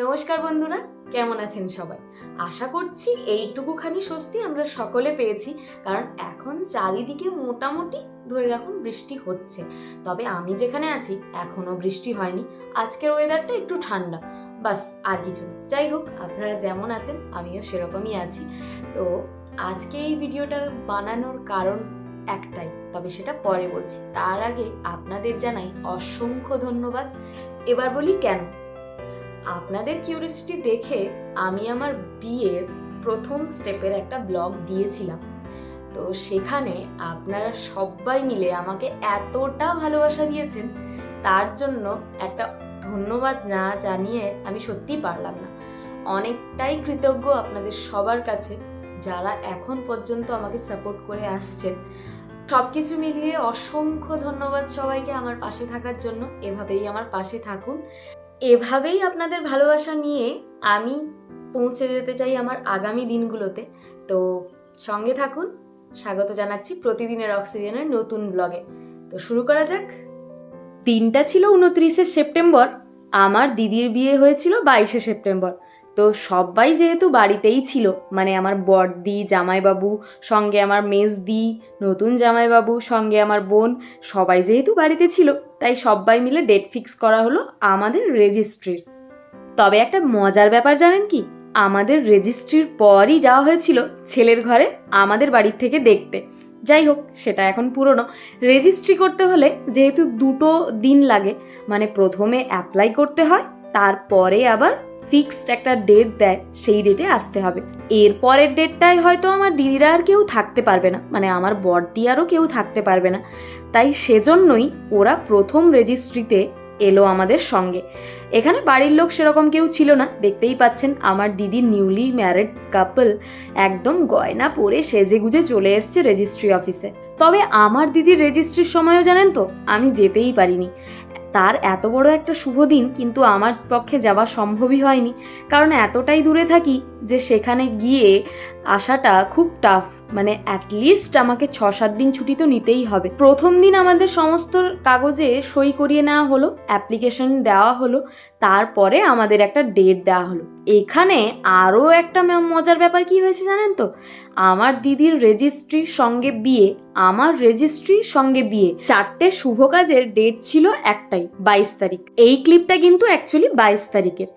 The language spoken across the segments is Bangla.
নমস্কার বন্ধুরা, কেমন আছেন সবাই? আশা করছি এইটুকুখানি স্বস্তি আমরা সকলে পেয়েছি, কারণ এখন চারিদিকে মোটামুটি ধরে রাখুন বৃষ্টি হচ্ছে। তবে আমি যেখানে আছি এখনো বৃষ্টি হয়নি। আজকের ওয়েদারটা একটু ঠান্ডা, বাস আর কিছু না। যাই হোক, আপনারা যেমন আছেন আমিও সেরকমই আছি। তো আজকে এই ভিডিওটার বানানোর কারণ একটাই, তবে সেটা পরে বলছি। তার আগে আপনাদের জানাই অসংখ্য ধন্যবাদ। এবার বলি কেন। আপনাদের কিউরিয়াসিটি দেখে আমি আমার বিয়ের প্রথম স্টেপের একটা ব্লগ দিয়েছিলাম। তো সেখানে আপনারা সবাই মিলে আমাকে এতটা ভালোবাসা দিয়েছেন, তার জন্য একটা ধন্যবাদ না জানিয়ে আমি সত্যিই পারলাম না। অনেকটাই কৃতজ্ঞ আপনাদের সবার কাছে, যারা এখন পর্যন্ত আমাকে সাপোর্ট করে আসছেন। সব কিছু মিলিয়ে অসংখ্য ধন্যবাদ সবাইকে আমার পাশে থাকার জন্য। এভাবেই আমার পাশে থাকুন। এভাবেই আপনাদের ভালোবাসা নিয়ে আমি পৌঁছে যেতে চাই আমার আগামী দিনগুলোতে। তো সঙ্গে থাকুন। স্বাগত জানাচ্ছি প্রতিদিনের অক্সিজেনের নতুন ব্লগে। তো শুরু করা যাক। দিনটা ছিল 29শে সেপ্টেম্বর। আমার দিদির বিয়ে হয়েছিল 22শে সেপ্টেম্বর। তো সবাই যেহেতু বাড়িতেই ছিল, মানে আমার বড়দি, জামাইবাবু, সঙ্গে আমার মেজদি, নতুন জামাইবাবু, সঙ্গে আমার বোন, সবাই যেহেতু বাড়িতে ছিল, তাই সবাই মিলে ডেট ফিক্স করা হলো আমাদের রেজিস্ট্রির। তবে একটা মজার ব্যাপার জানেন কি, আমাদের রেজিস্ট্রির পরই যাওয়া হয়েছিল ছেলের ঘরে আমাদের বাড়ির থেকে দেখতে। যাই হোক, সেটা এখন পুরনো। রেজিস্ট্রি করতে হলে যেহেতু 2 দিন লাগে, মানে প্রথমে অ্যাপ্লাই করতে হয়, তারপরে আবার ফিক্সড একটা ডেট দেয়, সেই ডেটে আসতে হবে। এর পরের ডেটটায় হয়তো আমার দিদিরা আর কেউ থাকতে পারবে না, মানে আমার বড়দি আরও কেউ থাকতে পারবে না। তাই সেজন্যই ওরা প্রথম রেজিস্ট্রিতে এলো আমাদের সঙ্গে। এখানে বাড়ির লোক সেরকম কেউ ছিল না, দেখতেই পাচ্ছেন আমার দিদির নিউলি ম্যারিড কাপল একদম গয়না পরে সেজেগুজে চলে এসছে রেজিস্ট্রি অফিসে। তবে আমার দিদির রেজিস্ট্রির সময়ও জানেন তো আমি যেতেই পারিনি। তার এত বড় একটা শুভ দিন কিন্তু আমার পক্ষে যাওয়া সম্ভবই হয়নি, কারণ এতটাই দূরে থাকি যে সেখানে গিয়ে আসাটা খুব টাফ। মানে অ্যাটলিস্ট আমাকে 6-7 দিন ছুটি তো নিতেই হবে। প্রথম দিন আমাদের সমস্ত কাগজে সই করিয়ে নেওয়া হলো, অ্যাপ্লিকেশন দেওয়া হলো, তারপরে আমাদের একটা ডেট দেওয়া হলো। এখানে আরও একটা মজার ব্যাপার কি হয়েছে জানেন তো, আমার দিদির রেজিস্ট্রির সঙ্গে বিয়ে, আমার রেজিস্ট্রির সঙ্গে বিয়ে, 4টে শুভ কাজের ডেট ছিল একটাই, 22 তারিখ। এই ক্লিপটা কিন্তু অ্যাকচুয়ালি 22 তারিখের।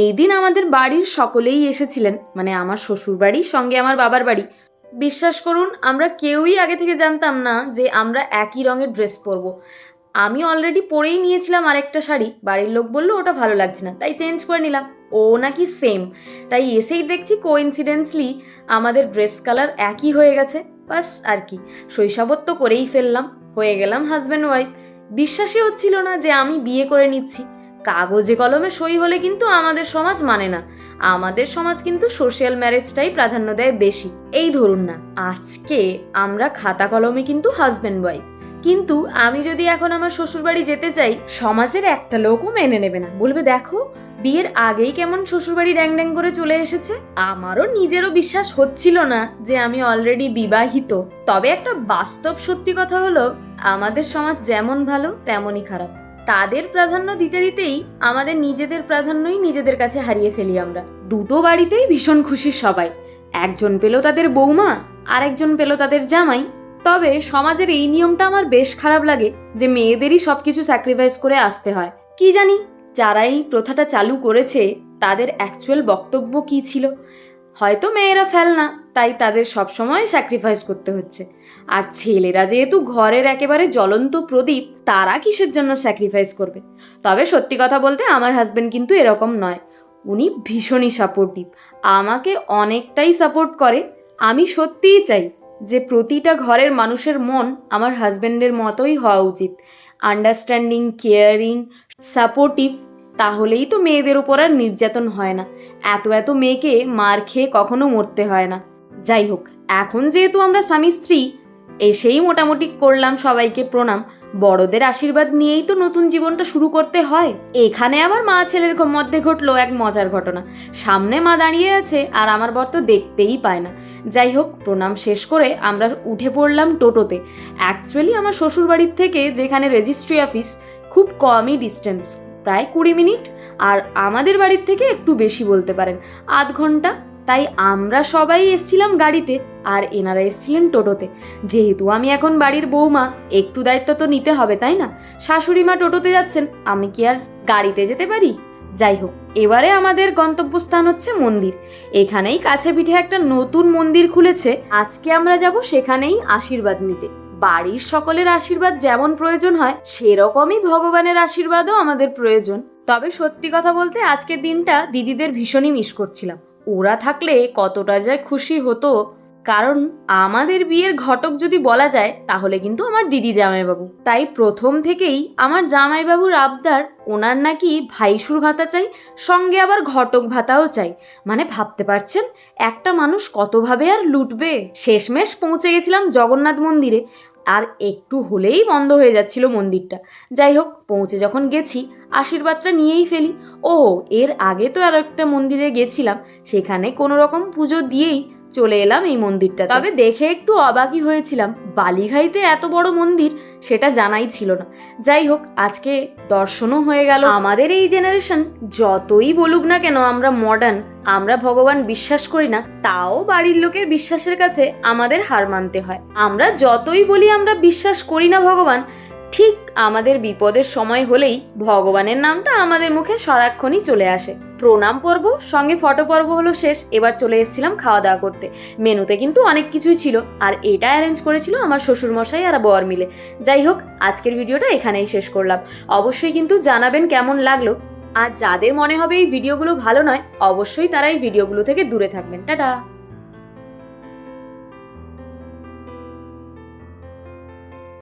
এই দিন আমাদের বাড়ির সকলেই এসেছিলেন, মানে আমার শ্বশুর বাড়ি সঙ্গে আমার বাবার বাড়ি। বিশ্বাস করুন, আমরা কেউই আগে থেকে জানতাম না যে আমরা একই রঙের ড্রেস পরবো। আমি অলরেডি পরেই নিয়েছিলাম আরেকটা শাড়ি, বাড়ির লোক বললো ওটা ভালো লাগছে না, তাই চেঞ্জ করে নিলাম। ও নাকি সেম, তাই এসেই দেখছি কোইন্সিডেন্সলি আমাদের ড্রেস কালার একই হয়ে গেছে। বাস আর কি, শৈশবত্ব করেই ফেললাম, হয়ে গেলাম হাজব্যান্ড ওয়াইফ। বিশ্বাসই হচ্ছিল না যে আমি বিয়ে করে নিচ্ছি। কাগজে কলমে সই হলে কিন্তু আমাদের সমাজ মানে না, আমাদের সমাজ কিন্তু সোশ্যাল ম্যারেজটাই প্রাধান্য দেয় বেশি। এই ধরুন না, আজকে আমরা খাতা কলমে কিন্তু হাজব্যান্ড ওয়াইফ, কিন্তু আমি যদি এখন আমার শ্বশুরবাড়ি যেতে চাই, সমাজের একটা লোকও মেনে নেবে না, বলবে দেখো বিয়ের আগেই কেমন শ্বশুরবাড়ি ড্যাং ড্যাং করে চলে এসেছে। আমারও নিজেরও বিশ্বাস হচ্ছিল না যে আমি অলরেডি বিবাহিত। তবে একটা বাস্তব সত্যি কথা হলো, আমাদের সমাজ যেমন ভালো তেমনই খারাপ। তাদের প্রাধান্য দিতে দিতেই আমাদের নিজেদের প্রাধান্যই নিজেদের কাছে হারিয়ে ফেলি আমরা। দুটো বাড়িতেই ভীষণ খুশি সবাই, একজন পেল তাদের বৌমা, আর একজন পেল তাদের জামাই। তবে সমাজের এই নিয়মটা আমার বেশ খারাপ লাগে যে মেয়েদেরই সবকিছু স্যাক্রিফাইস করে আসতে হয়। কি জানি যারা এই প্রথাটা চালু করেছে তাদের অ্যাকচুয়াল বক্তব্য কি ছিল। হয়তো মেয়েরা ফেলনা, তাই তাদের সবসময় স্যাক্রিফাইস করতে হচ্ছে। আর ছেলেরা যেহেতু ঘরের একেবারে জ্বলন্ত প্রদীপ, তারা কিসের জন্য স্যাক্রিফাইস করবে। তবে সত্যি কথা বলতে আমার হাজবেন্ড কিন্তু এরকম নয়, উনি ভীষণই সাপোর্টিভ, আমাকে অনেকটাই সাপোর্ট করে। আমি সত্যিই চাই যে প্রতিটা ঘরের মানুষের মন আমার হাজব্যান্ডের মতোই হওয়া উচিত, আন্ডারস্ট্যান্ডিং, কেয়ারিং, সাপোর্টিভ। তাহলেই তো মেয়েদের উপর আর নির্যাতন হয় না, এত মেয়েকে মার খেয়ে কখনো মরতে হয় না। যাই হোক, এখন যেহেতু আমরা স্বামী স্ত্রী, এসেই মোটামুটি করলাম সবাইকে প্রণাম। বড়দের আশীর্বাদ নিয়েই তো নতুন জীবনটা শুরু করতে হয়। এখানে আবার মা ছেলের মধ্যে ঘটলো এক মজার ঘটনা। সামনে মা দাঁড়িয়ে আছে আর আমার বর তো দেখতেই পায় না। যাই হোক, প্রণাম শেষ করে আমরা উঠে পড়লাম টোটোতে। অ্যাকচুয়ালি আমার শ্বশুরবাড়ির থেকে যেখানে রেজিস্ট্রি অফিস খুব কমই ডিস্টেন্স, প্রায় 20 মিনিট, আর আমাদের বাড়ির থেকে একটু বেশি বলতে পারেন, আধ ঘন্টা। তাই আমরা সবাই এসছিলাম গাড়িতে আর এনারা এসছিলেন টোটোতে। যেহেতু আমি এখন বাড়ির বৌমা, একটু দায়িত্ব তো নিতে হবে, তাই না? শাশুড়ি মা টোটোতে যাচ্ছেন, আমি কি আর গাড়িতে যেতে পারি? যাই হোক, এবারে আমাদের গন্তব্যস্থান হচ্ছে মন্দির। এখানেই কাছে পিঠে একটা নতুন মন্দির খুলেছে, আজকে আমরা যাব সেখানেই আশীর্বাদ নিতে। বাড়ির সকলের আশীর্বাদ যেমন প্রয়োজন হয়, সেরকমই ভগবানের আশীর্বাদও আমাদের প্রয়োজন। তবে সত্যি কথা বলতে আজকের দিনটা দিদিদের ভীষণই মিস করছিলাম। ওরা থাকলে কতটা যে খুশি হতো, কারণ আমাদের বিয়ের ঘটক যদি বলা যায় তাহলে কিন্তু আমার দিদি জামাইবাবু। তাই প্রথম থেকেই আমার জামাইবাবুর আবদার, ওনার নাকি ভাইসুর ভাতা চাই, সঙ্গে আবার ঘটক ভাতাও চাই। মানে ভাবতে পারছেন একটা মানুষ কতভাবে আর লুটবে। শেষমেশ পৌঁছে গেছিলাম জগন্নাথ মন্দিরে, আর একটু হলেই বন্ধ হয়ে যাচ্ছিল মন্দিরটা। যাই হোক, পৌঁছে যখন গেছি আশীর্বাদটা নিয়েই ফেলি। ও, এর আগে তো আর একটা মন্দিরে গেছিলাম, সেখানে কোনো রকম পুজো দিয়েই চলে এলাম এই মন্দিরটা। তবে দেখে একটু অবাকই হয়েছিলাম, বালিঘাইতে এত বড় মন্দির সেটা জানাই ছিল না। যাই হোক, আজকে দর্শনও হয়ে গেল। আমাদের এই জেনারেশন যতই বলুক না কেন আমরা মডার্ন, আমরা ভগবান বিশ্বাস করি না, তাও বাড়ির লোকের বিশ্বাসের কাছে আমাদের হার মানতে হয়। আমরা যতই বলি আমরা বিশ্বাস করি না ভগবান, ঠিক আমাদের বিপদের সময় হলেই ভগবানের নামটা আমাদের মুখে সারাক্ষণই চলে আসে। প্রণাম পর্ব সঙ্গে ফটো পর্ব হলো শেষ, এবার চলে এসেছিলাম খাওয়া দাওয়া করতে। মেনুতে কিন্তু অনেক কিছুই ছিল, আর এটা অ্যারেঞ্জ করেছিল আমার শ্বশুরমশাই আর বর মিলে। যাই হোক, আজকের ভিডিওটা এখানেই শেষ করলাম। অবশ্যই কিন্তু জানাবেন কেমন লাগলো, আর যাদের মনে হবে এই ভিডিওগুলো ভালো নয়, অবশ্যই তারা এই ভিডিওগুলো থেকে দূরে থাকবেন। টাটা।